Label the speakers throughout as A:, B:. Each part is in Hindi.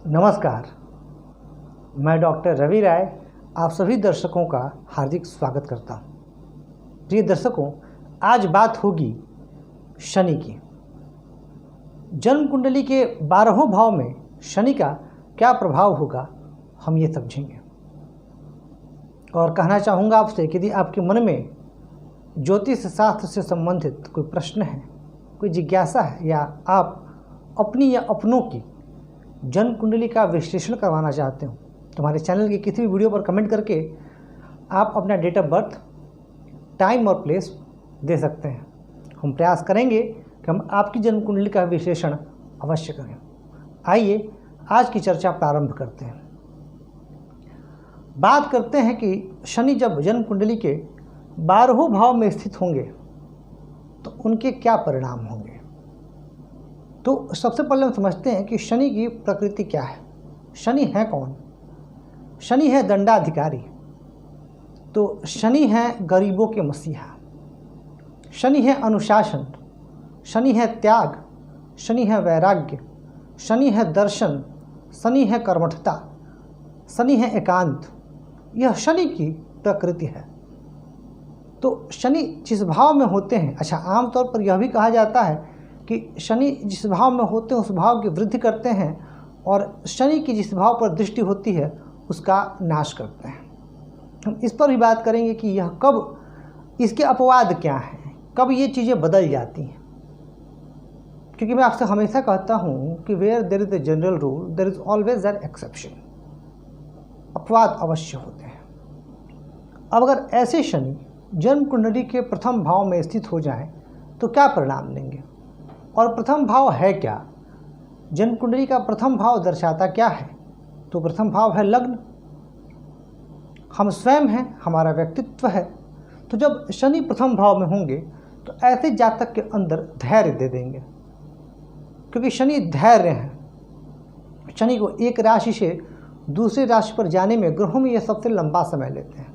A: नमस्कार, मैं डॉक्टर रवि राय आप सभी दर्शकों का हार्दिक स्वागत करता हूँ। प्रिय दर्शकों, आज बात होगी शनि की। जन्म कुंडली के 12वें भाव में शनि का क्या प्रभाव होगा, हम ये समझेंगे। और कहना चाहूँगा आपसे कि यदि आपके मन में ज्योतिष शास्त्र से संबंधित कोई प्रश्न है, कोई जिज्ञासा है, या आप अपनी या अपनों की जन्म कुंडली का विश्लेषण करवाना चाहते हो, तो हमारे चैनल की किसी भी वीडियो पर कमेंट करके आप अपना डेट ऑफ बर्थ, टाइम और प्लेस दे सकते हैं। हम प्रयास करेंगे कि हम आपकी जन्म कुंडली का विश्लेषण अवश्य करें। आइए आज की चर्चा प्रारंभ करते हैं। बात करते हैं कि शनि जब जन्म कुंडली के 12वें भाव में स्थित होंगे तो उनके क्या परिणाम होंगे। तो सबसे पहले हम समझते हैं कि शनि की प्रकृति क्या है। शनि है कौन? शनि है दंडाधिकारी। तो शनि है गरीबों के मसीहा, शनि है अनुशासन, शनि है त्याग, शनि है वैराग्य, शनि है दर्शन, शनि है कर्मठता, शनि है एकांत। यह शनि की प्रकृति है। तो शनि जिस भाव में होते हैं, अच्छा, आमतौर पर यह भी कहा जाता है कि शनि जिस भाव में होते हैं उस भाव की वृद्धि करते हैं, और शनि की जिस भाव पर दृष्टि होती है उसका नाश करते हैं। हम इस पर भी बात करेंगे कि यह कब, इसके अपवाद क्या हैं, कब ये चीज़ें बदल जाती हैं। क्योंकि मैं आपसे हमेशा कहता हूँ कि where there is a general rule there is always an exception. अपवाद अवश्य होते हैं। अब अगर ऐसे शनि जन्म कुंडली के प्रथम भाव में स्थित हो जाएं तो क्या परिणाम देंगे, और प्रथम भाव है क्या? जन्म कुंडली का प्रथम भाव दर्शाता क्या है? तो प्रथम भाव है लग्न। हम स्वयं हैं, हमारा व्यक्तित्व है। तो जब शनि प्रथम भाव में होंगे तो ऐसे जातक के अंदर धैर्य दे देंगे, क्योंकि शनि धैर्य हैं। शनि को एक राशि से दूसरी राशि पर जाने में, ग्रहों में, यह सबसे लंबा समय लेते हैं,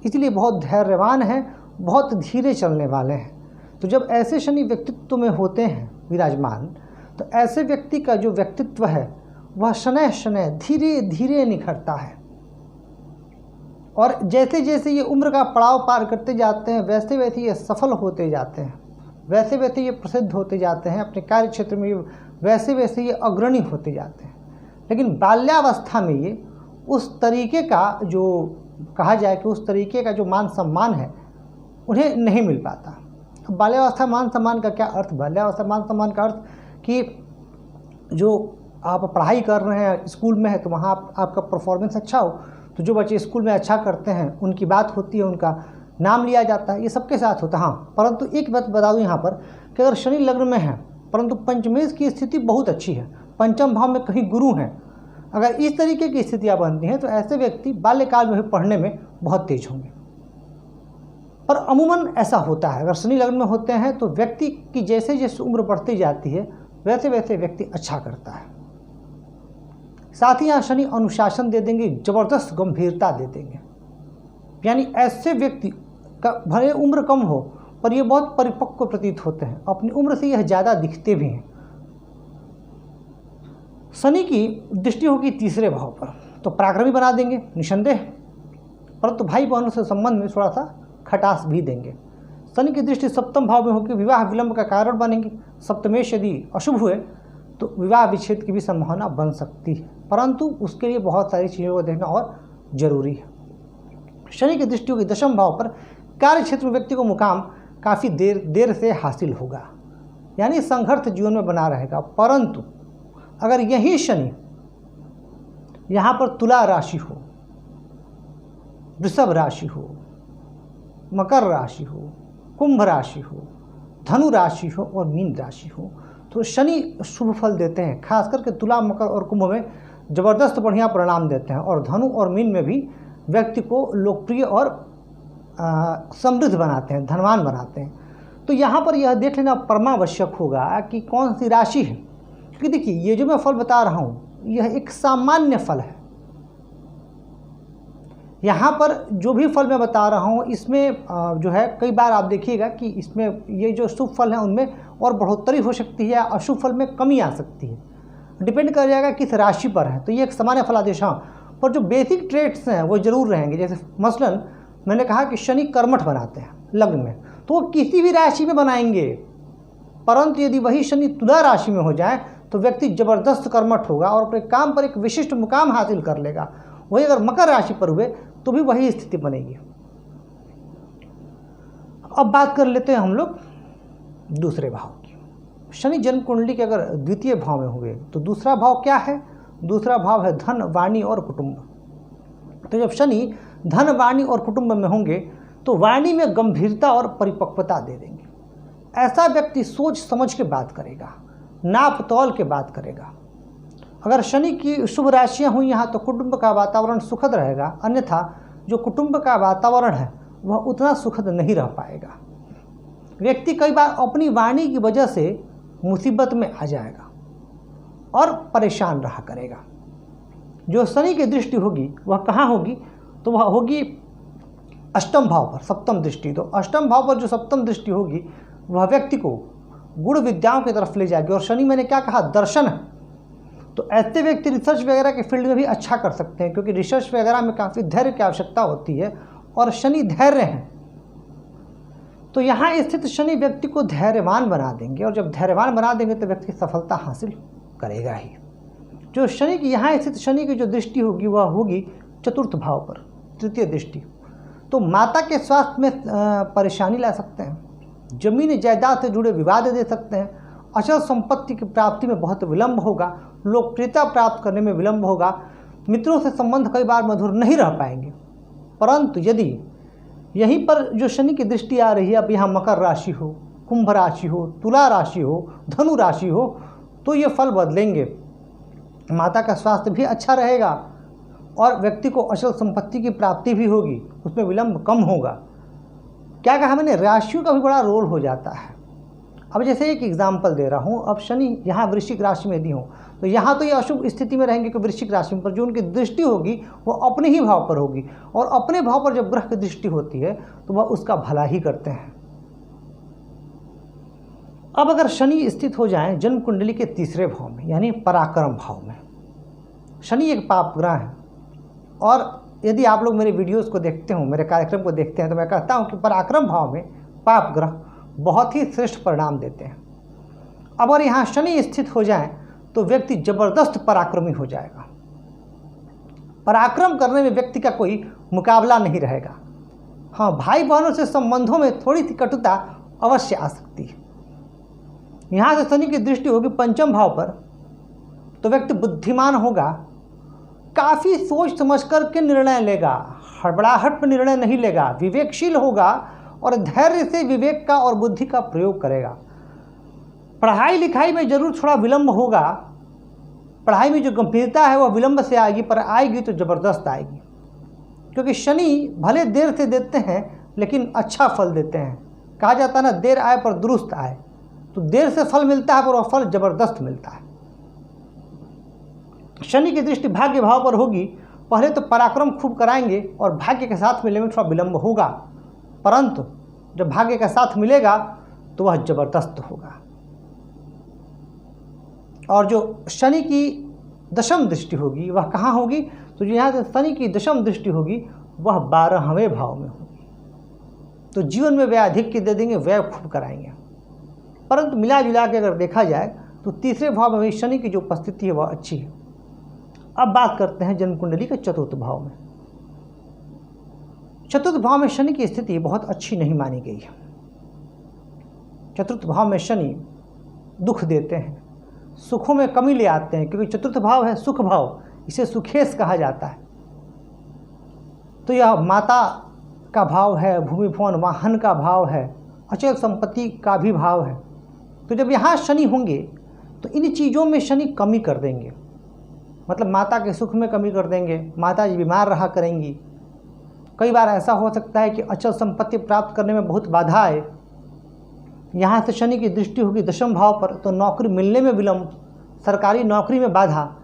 A: इसलिए बहुत धैर्यवान हैं, बहुत धीरे चलने वाले हैं। तो जब ऐसे शनि व्यक्तित्व में होते हैं विराजमान, तो ऐसे व्यक्ति का जो व्यक्तित्व है वह शनैः शनैः धीरे धीरे निखरता है। और जैसे जैसे ये उम्र का पड़ाव पार करते जाते हैं, वैसे वैसे ये सफल होते जाते हैं, वैसे वैसे ये प्रसिद्ध होते जाते हैं अपने कार्य क्षेत्र में, वैसे वैसे ये अग्रणी होते जाते हैं। लेकिन बाल्यावस्था में ये उस तरीके का, जो कहा जाए कि उस तरीके का जो मान सम्मान है, उन्हें नहीं मिल पाता। बाल्यावस्था मान सम्मान का क्या अर्थ? बाल्यावस्था मान सम्मान का अर्थ कि जो आप पढ़ाई कर रहे हैं, स्कूल में है, तो वहाँ आपका परफॉर्मेंस अच्छा हो, तो जो बच्चे स्कूल में अच्छा करते हैं उनकी बात होती है, उनका नाम लिया जाता है। ये सबके साथ होता है। हाँ, परंतु एक बात बता दूँ यहाँ पर कि अगर शनि लग्न में है परंतु पंचमेश की स्थिति बहुत अच्छी है, पंचम भाव में कहीं गुरु हैं, अगर इस तरीके की स्थितियाँ बनती हैं तो ऐसे व्यक्ति बाल्यकाल में भी पढ़ने में बहुत तेज होंगे। पर अमूमन ऐसा होता है, अगर शनि लग्न में होते हैं तो व्यक्ति की जैसे जैसे उम्र बढ़ती जाती है वैसे वैसे व्यक्ति अच्छा करता है। साथ ही यहाँ शनि अनुशासन दे देंगे, जबरदस्त गंभीरता दे देंगे। यानी ऐसे व्यक्ति का भले उम्र कम हो पर ये बहुत परिपक्व प्रतीत होते हैं, अपनी उम्र से यह ज़्यादा दिखते भी हैं। शनि की दृष्टि होगी तीसरे भाव पर तो पराक्रमी बना देंगे निसंदेह, परंतु भाई बहनों से संबंध में थोड़ा सा खटास भी देंगे। शनि की दृष्टि सप्तम भाव में होकर विवाह विलंब का कारण बनेंगे। सप्तमेश यदि अशुभ हुए तो विवाह विच्छेद की भी संभावना बन सकती है, परंतु उसके लिए बहुत सारी चीज़ों को देखना और जरूरी है। शनि की दृष्टि होगी दशम भाव पर, कार्य क्षेत्र में व्यक्ति को मुकाम काफ़ी देर से हासिल होगा, यानी संघर्ष जीवन में बना रहेगा। परंतु अगर यही शनि यहाँ पर तुला राशि हो, वृषभ राशि हो, मकर राशि हो, कुंभ राशि हो, धनु राशि हो और मीन राशि हो, तो शनि शुभ फल देते हैं। खास करके तुला, मकर और कुंभ में ज़बरदस्त बढ़िया परिणाम देते हैं, और धनु और मीन में भी व्यक्ति को लोकप्रिय और समृद्ध बनाते हैं, धनवान बनाते हैं। तो यहाँ पर यह देख लेना परमावश्यक होगा कि कौन सी राशि है, क्योंकि देखिए ये जो मैं फल बता रहा हूँ यह एक सामान्य फल है। यहाँ पर जो भी फल मैं बता रहा हूँ इसमें जो है कई बार आप देखिएगा कि इसमें ये जो शुभ फल हैं उनमें और बढ़ोतरी हो सकती है, अशुभ फल में कमी आ सकती है। डिपेंड कर जाएगा किस राशि पर है, तो ये एक सामान्य फलादेश। हाँ, पर जो बेसिक ट्रेट्स हैं वो जरूर रहेंगे। जैसे मसलन मैंने कहा कि शनि कर्मठ बनाते हैं लग्न में, तो वो किसी भी राशि में बनाएंगे, परंतु यदि वही शनि तुला राशि में हो जाए तो व्यक्ति जबरदस्त कर्मठ होगा और अपने काम पर एक विशिष्ट मुकाम हासिल कर लेगा। वही अगर मकर राशि पर हुए तो भी वही स्थिति बनेगी। अब बात कर लेते हैं हम लोग दूसरे भाव की। शनि जन्म कुंडली के अगर द्वितीय भाव में हुए तो दूसरा भाव क्या है? दूसरा भाव है धन, वाणी और कुटुंब। तो जब शनि धन, वाणी और कुटुंब में होंगे तो वाणी में गंभीरता और परिपक्वता दे देंगे। ऐसा व्यक्ति सोच समझ के बात करेगा, नाप तौल के बात करेगा। अगर शनि की शुभ राशियां हुई यहाँ तो कुटुंब का वातावरण सुखद रहेगा, अन्यथा जो कुटुंब का वातावरण है वह उतना सुखद नहीं रह पाएगा। व्यक्ति कई बार अपनी वाणी की वजह से मुसीबत में आ जाएगा और परेशान रहा करेगा। जो शनि की दृष्टि होगी वह कहाँ होगी? तो वह होगी अष्टम भाव पर, सप्तम दृष्टि। तो अष्टम भाव पर जो सप्तम दृष्टि होगी वह व्यक्ति को गुण विद्याओं की तरफ ले जाएगी। और शनि मैंने क्या कहा? दर्शन है। तो ऐसे व्यक्ति रिसर्च वगैरह के फील्ड में भी अच्छा कर सकते हैं, क्योंकि रिसर्च वगैरह में काफ़ी धैर्य की आवश्यकता होती है और शनि धैर्य हैं। तो यहाँ स्थित शनि व्यक्ति को धैर्यवान बना देंगे, और जब धैर्यवान बना देंगे तो व्यक्ति सफलता हासिल करेगा ही। जो शनि की यहाँ स्थित शनि की जो दृष्टि होगी वह होगी चतुर्थ भाव पर, तृतीय दृष्टि। तो माता के स्वास्थ्य में परेशानी ला सकते हैं, जमीन जायदाद से जुड़े विवाद दे सकते हैं, अचल संपत्ति की प्राप्ति में बहुत विलंब होगा, लोकप्रियता प्राप्त करने में विलंब होगा, मित्रों से संबंध कई बार मधुर नहीं रह पाएंगे। परंतु यदि यहीं पर जो शनि की दृष्टि आ रही है, अब यहाँ मकर राशि हो, कुंभ राशि हो, तुला राशि हो, धनु राशि हो, तो ये फल बदलेंगे। माता का स्वास्थ्य भी अच्छा रहेगा और व्यक्ति को अचल संपत्ति की प्राप्ति भी होगी, उसमें विलंब कम होगा। क्या कहा मैंने? राशियों का भी बड़ा रोल हो जाता है। अब जैसे एक एग्जाम्पल दे रहा हूँ, अब शनि यहाँ वृश्चिक राशि में यदि हो तो यहाँ तो ये अशुभ स्थिति में रहेंगे कि वृश्चिक राशि पर जो उनकी दृष्टि होगी वो अपने ही भाव पर होगी, और अपने भाव पर जब ग्रह की दृष्टि होती है तो वह उसका भला ही करते हैं। अब अगर शनि स्थित हो जाए जन्म कुंडली के तीसरे भाव में, यानी पराक्रम भाव में। शनि एक पाप ग्रह है, और यदि आप लोग मेरे वीडियोस को देखते हो, मेरे कार्यक्रम को देखते हैं, तो मैं कहता हूं कि पराक्रम भाव में पाप ग्रह बहुत ही श्रेष्ठ परिणाम देते हैं। अब अगर यहाँ शनि स्थित हो जाए तो व्यक्ति जबरदस्त पराक्रमी हो जाएगा। पराक्रम करने में व्यक्ति का कोई मुकाबला नहीं रहेगा। हाँ, भाई बहनों से संबंधों में थोड़ी सी कटुता अवश्य आ सकती है। यहाँ से शनि की दृष्टि होगी पंचम भाव पर, तो व्यक्ति बुद्धिमान होगा, काफ़ी सोच समझ कर के निर्णय लेगा, हड़बड़ाहट में निर्णय नहीं लेगा, विवेकशील होगा और धैर्य से विवेक का और बुद्धि का प्रयोग करेगा। पढ़ाई लिखाई में जरूर थोड़ा विलंब होगा, पढ़ाई में जो गंभीरता है वह विलंब से आएगी, पर आएगी तो ज़बरदस्त आएगी, क्योंकि शनि भले देर से देते हैं लेकिन अच्छा फल देते हैं। कहा जाता है ना, देर आए पर दुरुस्त आए। तो देर से फल मिलता है पर वह फल जबरदस्त मिलता है। शनि की दृष्टि भाग्य भाव पर होगी, पहले तो पराक्रम खूब कराएंगे और भाग्य के साथ मिलने में थोड़ा विलंब होगा, परंतु जब भाग्य के साथ मिलेगा तो वह जबरदस्त होगा। और जो शनि की दशम दृष्टि होगी वह कहाँ होगी? तो यहाँ से शनि की दशम दृष्टि होगी वह 12वें भाव में होगी। तो जीवन में व्यय अधिक की दे देंगे, व्यय खूब कराएंगे। परंतु मिला जुला के अगर देखा जाए तो तीसरे भाव में शनि की जो उपस्थिति है वह अच्छी है। अब बात करते हैं जन्म कुंडली के चतुर्थ भाव में। चतुर्थ भाव में शनि की स्थिति बहुत अच्छी नहीं मानी गई है। चतुर्थ भाव में शनि दुख देते हैं, सुखों में कमी ले आते हैं, क्योंकि चतुर्थ भाव है सुख भाव, इसे सुखेश कहा जाता है। तो यह माता का भाव है, भूमि भवन वाहन का भाव है, अचल संपत्ति का भी भाव है। तो जब यहाँ शनि होंगे तो इन चीज़ों में शनि कमी कर देंगे, मतलब माता के सुख में कमी कर देंगे, माता जी बीमार रहा करेंगी। कई बार ऐसा हो सकता है कि अचल संपत्ति प्राप्त करने में बहुत बाधा आए। यहाँ से शनि की दृष्टि होगी दशम भाव पर, तो नौकरी मिलने में विलंब, सरकारी नौकरी में बाधा,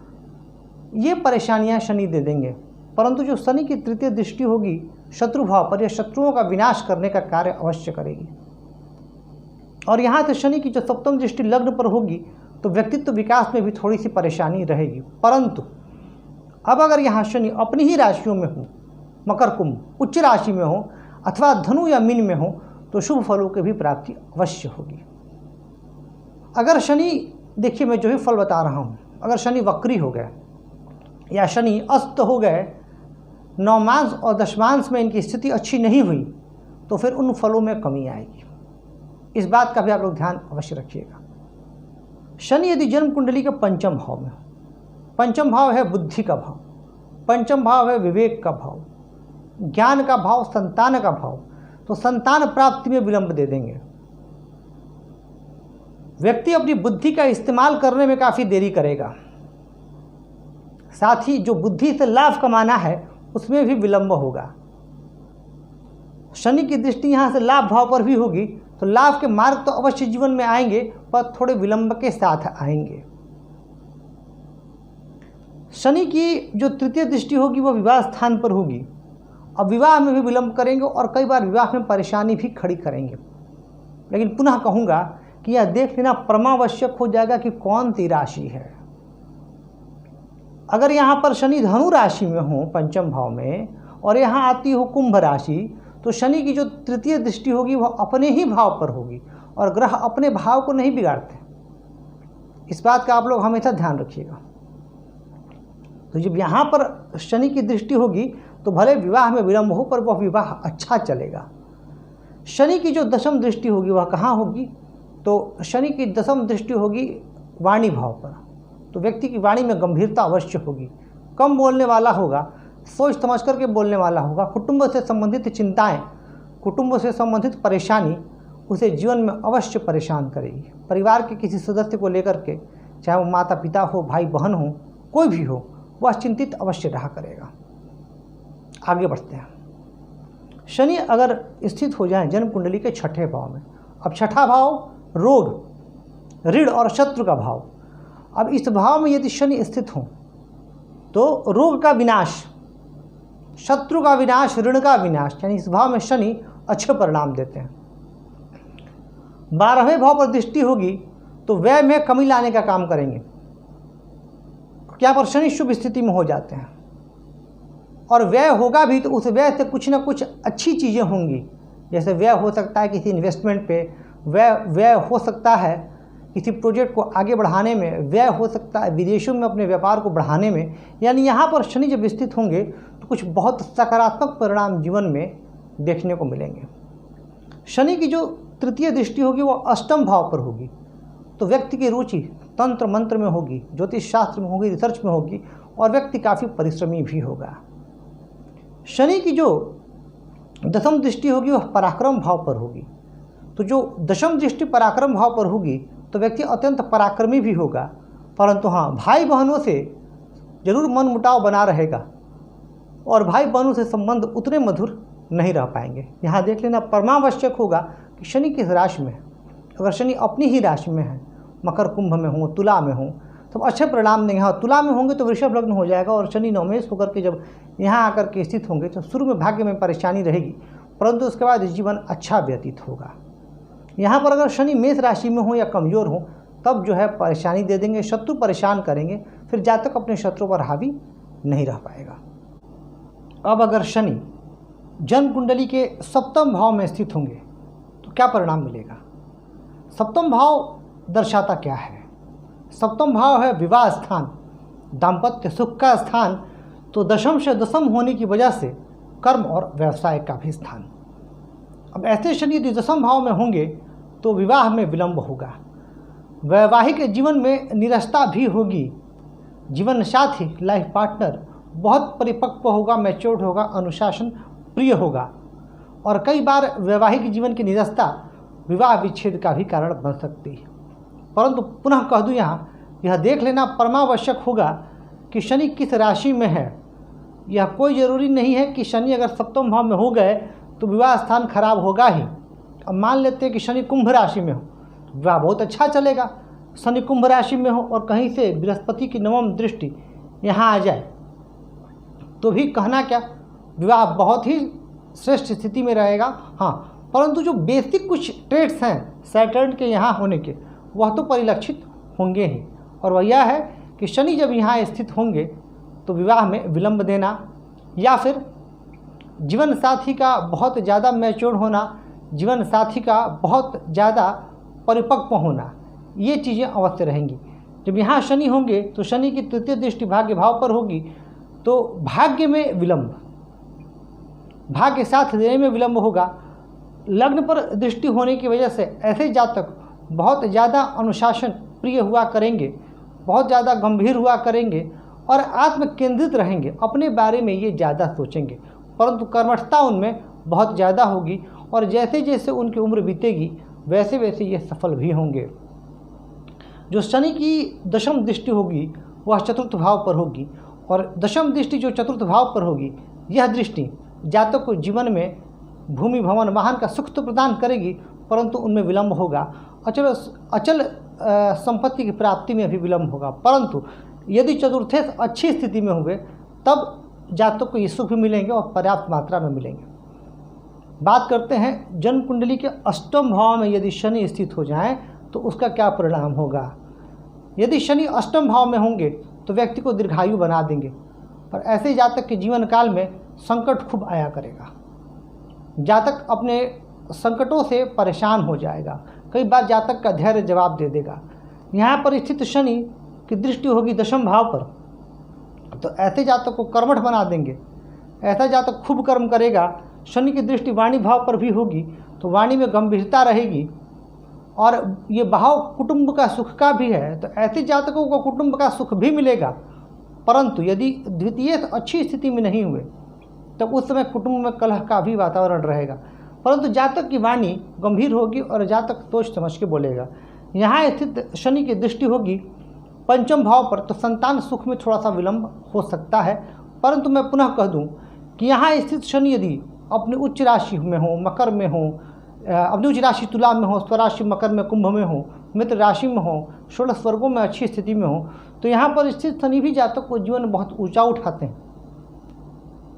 A: ये परेशानियाँ शनि दे देंगे। परंतु जो शनि की तृतीय दृष्टि होगी शत्रु भाव पर, यह शत्रुओं का विनाश करने का कार्य अवश्य करेगी। और यहाँ से शनि की जो सप्तम दृष्टि लग्न पर होगी तो व्यक्तित्व विकास में भी थोड़ी सी परेशानी रहेगी। परंतु अब अगर यहाँ शनि अपनी ही राशियों में हो, मकर कुंभ उच्च राशि में हो अथवा धनु या मीन में हो, तो शुभ फलों की भी प्राप्ति अवश्य होगी। अगर शनि, देखिए मैं जो ही फल बता रहा हूँ, अगर शनि वक्री हो गए या शनि अस्त हो गए, नवमांश और दशमांश में इनकी स्थिति अच्छी नहीं हुई, तो फिर उन फलों में कमी आएगी। इस बात का भी आप लोग ध्यान अवश्य रखिएगा। शनि यदि जन्म कुंडली के पंचम भाव में, पंचम भाव है बुद्धि का भाव, पंचम भाव है विवेक का भाव, ज्ञान का भाव, संतान का भाव, तो संतान प्राप्ति में विलंब दे देंगे। व्यक्ति अपनी बुद्धि का इस्तेमाल करने में काफ़ी देरी करेगा, साथ ही जो बुद्धि से लाभ कमाना है उसमें भी विलंब होगा। शनि की दृष्टि यहाँ से लाभ भाव पर भी होगी, तो लाभ के मार्ग तो अवश्य जीवन में आएंगे, पर थोड़े विलंब के साथ आएंगे। शनि की जो तृतीय दृष्टि होगी वह विवाह स्थान पर होगी। अब विवाह में भी विलंब करेंगे और कई बार विवाह में परेशानी भी खड़ी करेंगे। लेकिन पुनः कहूँगा कि यह देख लेना परमावश्यक हो जाएगा कि कौन सी राशि है। अगर यहाँ पर शनि धनु राशि में हो पंचम भाव में और यहाँ आती हो कुंभ राशि, तो शनि की जो तृतीय दृष्टि होगी वह अपने ही भाव पर होगी और ग्रह अपने भाव को नहीं बिगाड़ते। इस बात का आप लोग हमेशा ध्यान रखिएगा। तो जब यहाँ पर शनि की दृष्टि होगी तो भले विवाह में विलंब हो, पर वह विवाह अच्छा चलेगा। शनि की जो दशम दृष्टि होगी वह कहाँ होगी, तो शनि की दशम दृष्टि होगी वाणी भाव पर, तो व्यक्ति की वाणी में गंभीरता अवश्य होगी, कम बोलने वाला होगा, सोच समझ करके बोलने वाला होगा। कुटुंब से संबंधित चिंताएं, कुटुंब से संबंधित परेशानी उसे जीवन में अवश्य परेशान करेगी। परिवार के किसी सदस्य को लेकर के, चाहे वो माता पिता हो, भाई बहन हो, कोई भी हो, वह चिंतित अवश्य रहा करेगा। आगे बढ़ते हैं। शनि अगर स्थित हो जाए जन्म कुंडली के छठे भाव में, अब छठा भाव रोग, ऋण और शत्रु का भाव। अब इस भाव में यदि शनि स्थित हो तो रोग का विनाश, शत्रु का विनाश, ऋण का विनाश, यानी इस भाव में शनि अच्छे परिणाम देते हैं। 12वें भाव पर दृष्टि होगी तो व्यय में कमी लाने का काम करेंगे। क्या पर शनि शुभ स्थिति में हो जाते हैं और व्यय होगा भी तो उस व्यय से कुछ ना कुछ अच्छी चीज़ें होंगी। जैसे व्यय हो सकता है किसी इन्वेस्टमेंट पे, व्यय हो सकता है किसी प्रोजेक्ट को आगे बढ़ाने में, व्यय हो सकता है विदेशों में अपने व्यापार को बढ़ाने में। यानी यहाँ पर शनि जब स्थित होंगे तो कुछ बहुत सकारात्मक परिणाम जीवन में देखने को मिलेंगे। शनि की जो तृतीय दृष्टि होगी वो अष्टम भाव पर होगी, तो व्यक्ति की रुचि तंत्र मंत्र में होगी, ज्योतिष शास्त्र में होगी, रिसर्च में होगी और व्यक्ति काफ़ी परिश्रमी भी होगा। शनि की जो दशम दृष्टि होगी वह पराक्रम भाव पर होगी, तो जो दशम दृष्टि पराक्रम भाव पर होगी तो व्यक्ति अत्यंत पराक्रमी भी होगा। परंतु हाँ, भाई बहनों से जरूर मन मुटाव बना रहेगा और भाई बहनों से संबंध उतने मधुर नहीं रह पाएंगे। यहाँ देख लेना परमावश्यक होगा कि शनि किस राशि में है। अगर शनि अपनी ही राशि में है, मकर कुंभ में हो, तुला में हो, तो अच्छे परिणाम देंगे। हाँ, तुला में होंगे तो वृषभ लग्न हो जाएगा और शनि नवमेश होकर के जब यहाँ आकर के स्थित होंगे तो शुरू में भाग्य में परेशानी रहेगी, परंतु उसके बाद जीवन अच्छा व्यतीत होगा। यहाँ पर अगर शनि मेष राशि में हो या कमज़ोर हो तब जो है परेशानी दे देंगे, शत्रु परेशान करेंगे, फिर जातक अपने शत्रु पर हावी नहीं रह पाएगा। अब अगर शनि जन्म कुंडली के सप्तम भाव में स्थित होंगे तो क्या परिणाम मिलेगा। सप्तम भाव दर्शाता क्या है। सप्तम भाव है विवाह स्थान, दाम्पत्य सुख का स्थान, तो दशम से दशम होने की वजह से कर्म और व्यवसाय का भी स्थान। अब ऐसे शनि यदि दशम भाव में होंगे तो विवाह में विलंब होगा, वैवाहिक जीवन में निरस्ता भी होगी, जीवन साथी लाइफ पार्टनर बहुत परिपक्व होगा, मैच्योर्ड होगा, अनुशासन प्रिय होगा और कई बार वैवाहिक जीवन की निरस्ता विवाह विच्छेद का भी कारण बन सकती है। परंतु पुनः कह दूँ यहाँ यह देख लेना परमावश्यक होगा कि शनि किस राशि में है। यह कोई ज़रूरी नहीं है कि शनि अगर सप्तम भाव में हो गए तो विवाह स्थान खराब होगा ही। अब मान लेते हैं कि शनि कुंभ राशि में हो तो विवाह बहुत अच्छा चलेगा। शनि कुंभ राशि में हो और कहीं से बृहस्पति की नवम दृष्टि यहाँ आ जाए तो भी कहना क्या, विवाह बहुत ही श्रेष्ठ स्थिति में रहेगा। हाँ, परंतु जो बेसिक कुछ ट्रेड्स हैं सैटर्न के यहाँ होने के वह तो परिलक्षित होंगे ही, और वह यह है कि शनि जब यहाँ स्थित होंगे तो विवाह में विलंब देना, या फिर जीवन साथी का बहुत ज़्यादा मैच्योर होना, जीवन साथी का बहुत ज़्यादा परिपक्व होना, ये चीज़ें अवश्य रहेंगी। जब यहाँ शनि होंगे तो शनि की तृतीय दृष्टि भाग्य भाव पर होगी, तो भाग्य में विलंब, भाग्य साथ देने में विलंब होगा। लग्न पर दृष्टि होने की वजह से ऐसे जातक बहुत ज़्यादा अनुशासन प्रिय हुआ करेंगे, बहुत ज़्यादा गंभीर हुआ करेंगे और आत्म केंद्रित रहेंगे, अपने बारे में ये ज़्यादा सोचेंगे, परंतु कर्मठता उनमें बहुत ज़्यादा होगी और जैसे जैसे उनकी उम्र बीतेगी वैसे वैसे ये सफल भी होंगे। जो शनि की दशम दृष्टि होगी वह चतुर्थ भाव पर होगी, और दशम दृष्टि जो चतुर्थ भाव पर होगी, यह दृष्टि जातक को जीवन में भूमि भवन वाहन का सुख तो प्रदान करेगी, परंतु उनमें विलंब होगा। अचल संपत्ति की प्राप्ति में भी विलंब होगा, परंतु यदि चतुर्थेश अच्छी स्थिति में हुए तब जातक को ये सुख भी मिलेंगे और पर्याप्त मात्रा में मिलेंगे। बात करते हैं जन्म कुंडली के अष्टम भाव में यदि शनि स्थित हो जाएं तो उसका क्या परिणाम होगा। यदि शनि अष्टम भाव में होंगे तो व्यक्ति को दीर्घायु बना देंगे, पर ऐसे जातक के जीवन काल में संकट खूब आया करेगा। जातक अपने संकटों से परेशान हो जाएगा, कई बार जातक का धैर्य जवाब दे देगा। यहाँ पर स्थित शनि की दृष्टि होगी दशम भाव पर, तो ऐसे जातक को कर्मठ बना देंगे। ऐसा जातक खूब कर्म करेगा। शनि की दृष्टि वाणी भाव पर भी होगी तो वाणी में गंभीरता रहेगी, और ये भाव कुटुंब का सुख का भी है, तो ऐसे जातकों को कुटुंब का सुख भी मिलेगा। परंतु यदि द्वितीय अच्छी स्थिति में नहीं हुए तब उस समय कुटुंब में कलह का भी वातावरण रहेगा, परंतु जातक की वाणी गंभीर होगी और जातक सोच समझ के बोलेगा। यहाँ स्थित शनि की दृष्टि होगी पंचम भाव पर, तो संतान सुख में थोड़ा सा विलंब हो सकता है। परंतु मैं पुनः कह दूं कि यहाँ स्थित शनि यदि अपनी उच्च राशि में हो, मकर में हो, अपनी उच्च राशि तुला में हो, स्वराशि मकर में, कुंभ में हो, मित्र राशि में हो, 16 स्वर्गों में अच्छी स्थिति में हो, तो यहाँ पर स्थित शनि भी जातक को जीवन में बहुत ऊंचा उठाते हैं।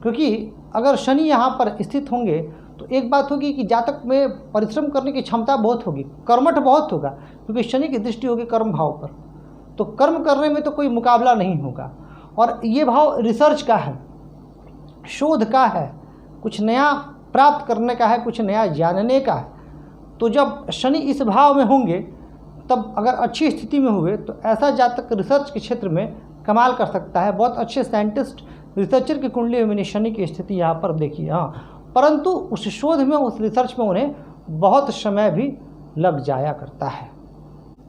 A: क्योंकि अगर शनि यहाँ पर स्थित होंगे तो एक बात होगी कि जातक में परिश्रम करने की क्षमता बहुत होगी, कर्मठ बहुत होगा, क्योंकि शनि की दृष्टि होगी कर्म भाव पर, तो कर्म करने में तो कोई मुकाबला नहीं होगा। और ये भाव रिसर्च का है, शोध का है, कुछ नया प्राप्त करने का है, कुछ नया जानने का है। तो जब शनि इस भाव में होंगे तब अगर अच्छी स्थिति में हुए तो ऐसा जातक रिसर्च के क्षेत्र में कमाल कर सकता है। बहुत अच्छे साइंटिस्ट, रिसर्चर की कुंडली में मैंने शनि की स्थिति यहाँ पर देखी है। हाँ, परंतु उस शोध में, उस रिसर्च में उन्हें बहुत समय भी लग जाया करता है।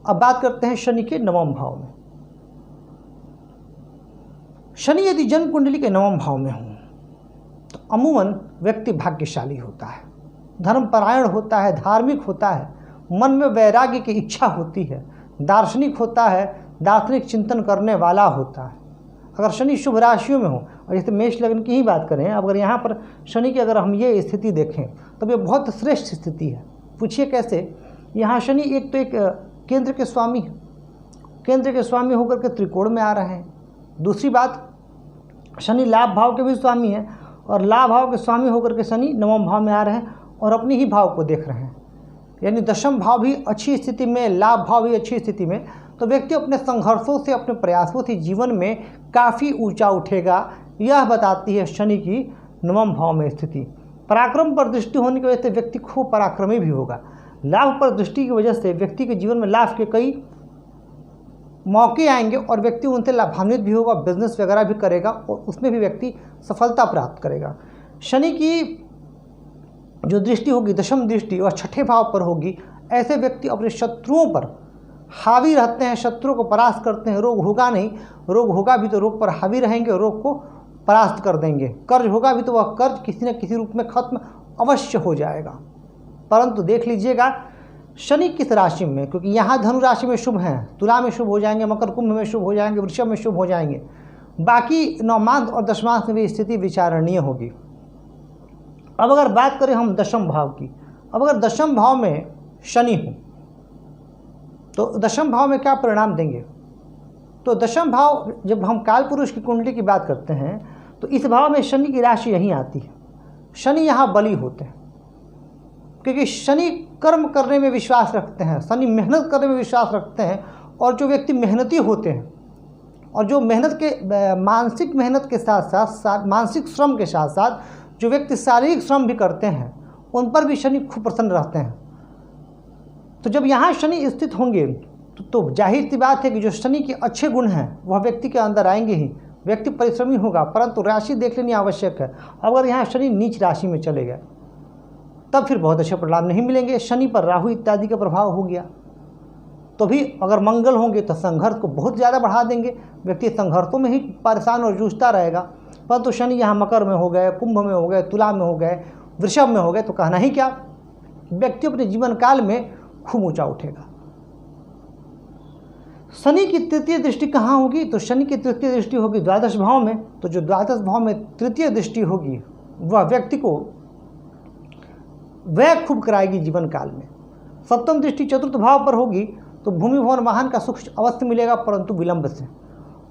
A: अब बात करते हैं शनि के नवम भाव में। शनि यदि जन्म कुंडली के नवम भाव में हो तो अमूमन व्यक्ति भाग्यशाली होता है, धर्मपरायण होता है, धार्मिक होता है, मन में वैराग्य की इच्छा होती है, दार्शनिक होता है, दार्शनिक चिंतन करने वाला होता है। अगर शनि शुभ राशियों में हो, और जैसे मेष लग्न की ही बात करें, अगर यहाँ पर शनि की अगर हम ये स्थिति देखें तो ये बहुत श्रेष्ठ स्थिति है। पूछिए कैसे। यहाँ शनि एक तो एक केंद्र के स्वामी है, केंद्र के स्वामी होकर के त्रिकोण में आ रहे हैं। दूसरी बात, शनि लाभ भाव के भी स्वामी हैं, और लाभ भाव के स्वामी होकर के शनि नवम भाव में आ रहे हैं और अपने ही भाव को देख रहे हैं। यानी दशम भाव भी अच्छी स्थिति में, लाभ भाव भी अच्छी स्थिति में, तो व्यक्ति अपने संघर्षों से, अपने प्रयासों से जीवन में काफ़ी ऊंचा उठेगा। यह बताती है शनि की नवम भाव में स्थिति। पराक्रम पर दृष्टि होने की वजह से व्यक्ति खूब पराक्रमी भी होगा। लाभ पर दृष्टि की वजह से व्यक्ति के जीवन में लाभ के कई मौके आएंगे और व्यक्ति उनसे लाभान्वित भी होगा, बिजनेस वगैरह भी करेगा और उसमें भी व्यक्ति सफलता प्राप्त करेगा। शनि की जो दृष्टि होगी, दशम दृष्टि, और छठे भाव पर होगी। ऐसे व्यक्ति अपने शत्रुओं पर हावी रहते हैं, शत्रुओं को परास्त करते हैं। रोग होगा नहीं, रोग होगा भी तो रोग पर हावी रहेंगे और रोग को परास्त कर देंगे। कर्ज होगा भी तो वह कर्ज किसी न किसी रूप में खत्म अवश्य हो जाएगा। परंतु देख लीजिएगा शनि किस राशि में, क्योंकि यहाँ धनु राशि में शुभ हैं, तुला में शुभ हो जाएंगे, मकर कुंभ में शुभ हो जाएंगे, वृषभ में शुभ हो जाएंगे। बाकी नवमांश और दशमांश में भी स्थिति विचारणीय होगी। अब अगर बात करें हम दशम भाव की, अब अगर दशम भाव में शनि हो तो दशम भाव में क्या परिणाम देंगे। तो दशम भाव, जब हम काल पुरुष की कुंडली की बात करते हैं तो इस भाव में शनि की राशि यहीं आती है। शनि यहाँ बली होते हैं, क्योंकि शनि कर्म करने में विश्वास रखते हैं, शनि मेहनत करने में विश्वास रखते हैं और जो व्यक्ति मेहनती होते हैं और जो मेहनत के मानसिक मेहनत के साथ साथ मानसिक श्रम के साथ साथ जो व्यक्ति शारीरिक श्रम भी करते हैं, उन पर भी शनि खूब प्रसन्न रहते हैं। तो जब यहाँ शनि स्थित होंगे तो जाहिर सी बात है कि जो शनि के अच्छे गुण हैं वह व्यक्ति के अंदर आएंगे ही। व्यक्ति परिश्रमी होगा, परंतु राशि देख लेनी आवश्यक है। अगर यहाँ शनि नीच राशि में चले गए तब फिर बहुत अच्छे परिणाम नहीं मिलेंगे। शनि पर राहु इत्यादि का प्रभाव हो गया तो भी अगर मंगल होंगे तो संघर्ष को बहुत ज़्यादा बढ़ा देंगे। व्यक्ति संघर्षों में ही परेशान और जूझता रहेगा। परंतु शनि यहाँ मकर में हो गए, कुंभ में हो गए, तुला में हो गए, वृषभ में हो गए तो कहना ही क्या, व्यक्ति अपने जीवन काल में खूब ऊंचा उठेगा। शनि की तृतीय दृष्टि कहाँ होगी? तो शनि की तृतीय दृष्टि होगी द्वादश भाव में। तो जो द्वादश भाव में तृतीय दृष्टि होगी वह व्यक्ति को व्यय खूब कराएगी जीवन काल में। सप्तम दृष्टि चतुर्थ भाव पर होगी तो भूमि भवन वाहन का सुख अवश्य मिलेगा, परंतु विलंब से।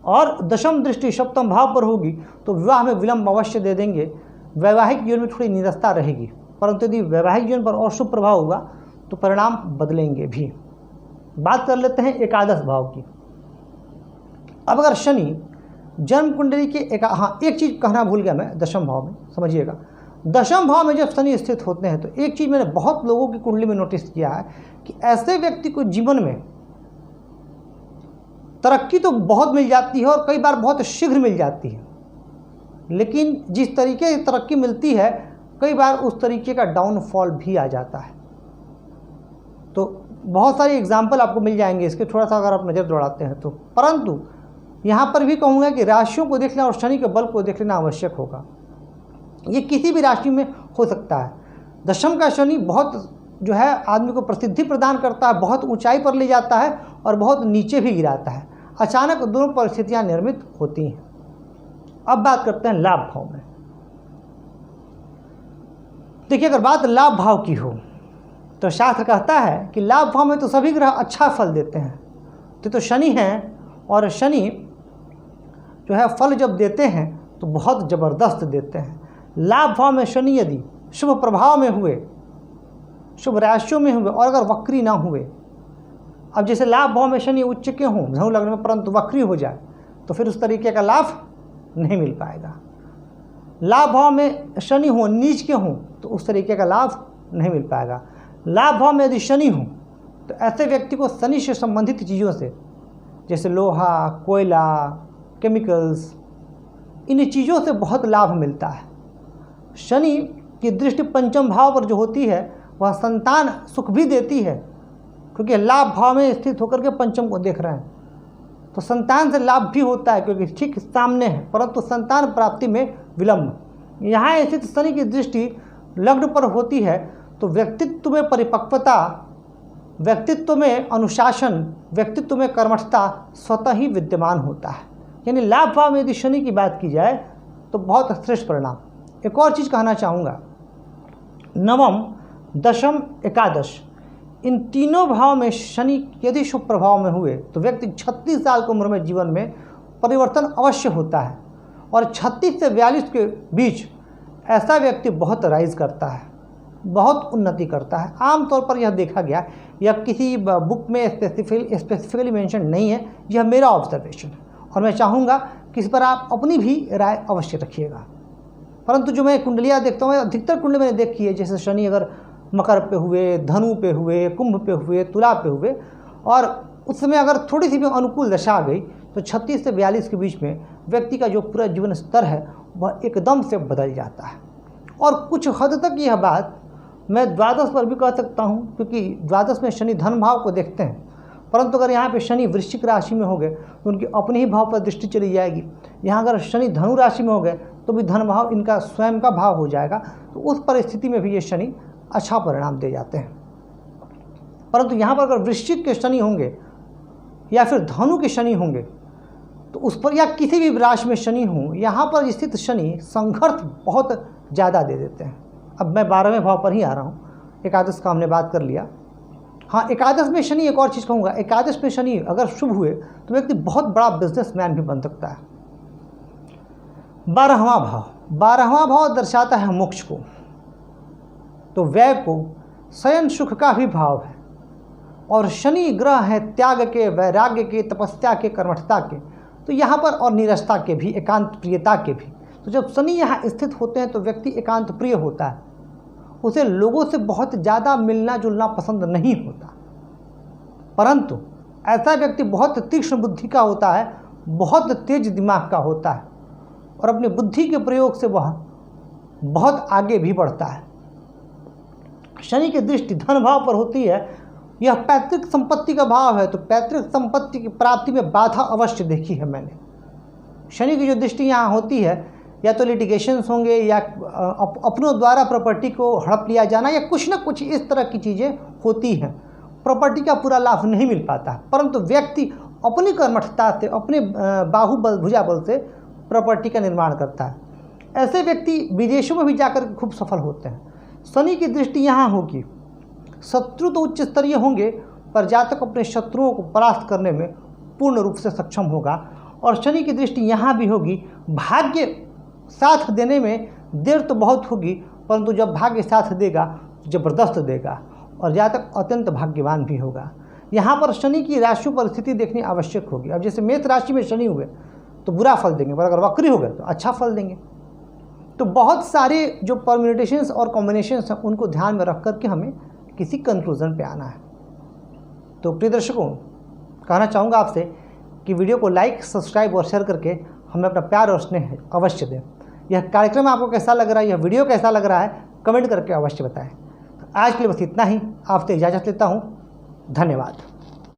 A: और दशम दृष्टि सप्तम भाव पर होगी तो विवाह में विलंब अवश्य दे देंगे। वैवाहिक जीवन में थोड़ी निरस्ता रहेगी, परंतु यदि वैवाहिक जीवन पर और शुभ प्रभाव होगा तो परिणाम बदलेंगे भी। बात कर लेते हैं एकादश भाव की। अब अगर शनि जन्म कुंडली के एक चीज़ कहना भूल गया मैं, दशम भाव में समझिएगा। दशम भाव में जब शनि स्थित होते हैं तो एक चीज़ मैंने बहुत लोगों की कुंडली में नोटिस किया है कि ऐसे व्यक्ति को जीवन में तरक्की तो बहुत मिल जाती है और कई बार बहुत शीघ्र मिल जाती है, लेकिन जिस तरीके से तरक्की मिलती है कई बार उस तरीके का डाउनफॉल भी आ जाता है। तो बहुत सारे एग्जाम्पल आपको मिल जाएंगे इसके, थोड़ा सा अगर आप नज़र दौड़ाते हैं तो। परंतु यहाँ पर भी कहूँगा कि राशियों को देख लेना और शनि के बल को देख लेना आवश्यक होगा। ये किसी भी राशि में हो सकता है। दशम का शनि बहुत जो है आदमी को प्रसिद्धि प्रदान करता है, बहुत ऊंचाई पर ले जाता है और बहुत नीचे भी गिराता है। अचानक दोनों परिस्थितियाँ निर्मित होती हैं। अब बात करते हैं लाभ भाव में। देखिए, अगर बात लाभ भाव की हो तो शास्त्र कहता है कि लाभ भाव में तो सभी ग्रह अच्छा फल देते हैं। तो शनि हैं और शनि जो है फल जब देते हैं तो बहुत ज़बरदस्त देते हैं। लाभ भाव में शनि यदि शुभ प्रभाव में हुए, शुभ राशियों में हुए और अगर वक्री ना हुए, अब जैसे लाभ भाव में शनि उच्च के हों धनु लग्न में परंतु वक्री हो जाए तो फिर उस तरीके का लाभ नहीं मिल पाएगा। लाभ भाव में शनि हो नीच के हों तो उस तरीके का लाभ नहीं मिल पाएगा। लाभ भाव में यदि शनि हो तो ऐसे व्यक्ति को शनि से संबंधित चीज़ों से जैसे लोहा, कोयला, केमिकल्स, इन चीज़ों से बहुत लाभ मिलता है। शनि की दृष्टि पंचम भाव पर जो होती है वह संतान सुख भी देती है, क्योंकि लाभ भाव में स्थित होकर के पंचम को देख रहे हैं तो संतान से लाभ भी होता है क्योंकि ठीक सामने है, परंतु संतान प्राप्ति में विलंब। यहाँ स्थित शनि की दृष्टि लग्न पर होती है तो व्यक्तित्व में परिपक्वता, व्यक्तित्व में अनुशासन, व्यक्तित्व में कर्मठता स्वतः ही विद्यमान होता है। यानी लाभ भाव में यदि शनि की बात की जाए तो बहुत श्रेष्ठ परिणाम। एक और चीज़ कहना चाहूँगा, नवम, दशम, एकादश, इन तीनों भाव में शनि यदि शुभ प्रभाव में हुए तो व्यक्ति 36 साल की उम्र में जीवन में परिवर्तन अवश्य होता है। और 36 से 42 के बीच ऐसा व्यक्ति बहुत राइज करता है, बहुत उन्नति करता है। आमतौर पर यह देखा गया, यह किसी बुक में स्पेसिफिकली मेंशन नहीं है, यह मेरा ऑब्जर्वेशन है और मैं चाहूँगा कि इस पर आप अपनी भी राय अवश्य रखिएगा। परंतु जो मैं कुंडलियाँ देखता हूँ, अधिकतर कुंडली मैंने देखी है जैसे शनि अगर मकर पे हुए, धनु पे हुए, कुंभ पे हुए, तुला पे हुए और उस समय अगर थोड़ी सी भी अनुकूल दशा आ गई तो 36 से 42 के बीच में व्यक्ति का जो पूरा जीवन स्तर है वह एकदम से बदल जाता है। और कुछ हद तक यह बात मैं द्वादश पर भी कह सकता हूँ, क्योंकि द्वादश में शनि धन भाव को देखते हैं, परंतु अगर यहाँ पे शनि वृश्चिक राशि में हो गए तो उनकी अपने ही भाव पर दृष्टि चली जाएगी। यहाँ अगर शनि धनु राशि में हो गए तो भी धन भाव इनका स्वयं का भाव हो जाएगा, तो उस परिस्थिति में भी ये शनि अच्छा परिणाम दे जाते हैं। परंतु यहाँ पर अगर वृश्चिक के शनि होंगे या फिर धनु के शनि होंगे तो उस पर, या किसी भी राशि में शनि हो, यहाँ पर स्थित शनि संघर्ष बहुत ज़्यादा दे देते हैं। अब मैं 12वें भाव पर ही आ रहा हूँ, एकादश का हमने बात कर लिया। हाँ, एकादश में शनि, एक और चीज़ कहूँगा, एकादश में शनि अगर शुभ हुए तो व्यक्ति बहुत बड़ा बिजनेसमैन भी बन सकता है। 12वां भाव दर्शाता है मोक्ष को, तो व्यय को, शयन सुख का भी भाव है। और शनि ग्रह है त्याग के, वैराग्य के, तपस्या के, कर्मठता के, तो यहाँ पर और नीरसता के भी, एकांत प्रियता के भी। तो जब शनि यहाँ स्थित होते हैं तो व्यक्ति एकांत प्रिय होता है, उसे लोगों से बहुत ज़्यादा मिलना जुलना पसंद नहीं होता। परंतु ऐसा व्यक्ति बहुत तीक्ष्ण बुद्धि का होता है, बहुत तेज दिमाग का होता है और अपनी बुद्धि के प्रयोग से वह बहुत आगे भी बढ़ता है। शनि की दृष्टि धन भाव पर होती है, यह पैतृक संपत्ति का भाव है, तो पैतृक संपत्ति की प्राप्ति में बाधा अवश्य देखी है मैंने। शनि की जो दृष्टि यहाँ होती है, या तो लिटिगेशंस होंगे या अपनों द्वारा प्रॉपर्टी को हड़प लिया जाना या कुछ ना कुछ इस तरह की चीज़ें होती हैं। प्रॉपर्टी का पूरा लाभ नहीं मिल पाता, परंतु व्यक्ति अपनी कर्मठता से, अपने बाहुबल भुजाबल से प्रॉपर्टी का निर्माण करता है। ऐसे व्यक्ति विदेशों में भी जाकर खूब सफल होते हैं। शनि की दृष्टि यहाँ होगी, शत्रु तो उच्च स्तरीय होंगे पर जातक अपने शत्रुओं को परास्त करने में पूर्ण रूप से सक्षम होगा। और शनि की दृष्टि यहाँ भी होगी, भाग्य साथ देने में देर तो बहुत होगी, परंतु जब भाग्य साथ देगा तो ज़बरदस्त देगा और जातक अत्यंत भाग्यवान भी होगा। यहाँ पर शनि की राशियों पर स्थिति देखनी आवश्यक होगी। अब जैसे मेष राशि में शनि हुए तो बुरा फल देंगे, पर अगर वक्री हो गए तो अच्छा फल देंगे। तो बहुत सारे जो परम्यूटेशंस और कॉम्बिनेशंस हैं उनको ध्यान में रख करके हमें किसी कंक्लूजन पे आना है। तो प्रिय दर्शकों, कहना चाहूँगा आपसे कि वीडियो को लाइक, सब्सक्राइब और शेयर करके हमें अपना प्यार और स्नेह अवश्य दें। यह कार्यक्रम आपको कैसा लग रहा है, यह वीडियो कैसा लग रहा है, कमेंट करके अवश्य बताएं। तो आज के लिए बस इतना ही, आपसे इजाज़त लेता हूँ। धन्यवाद।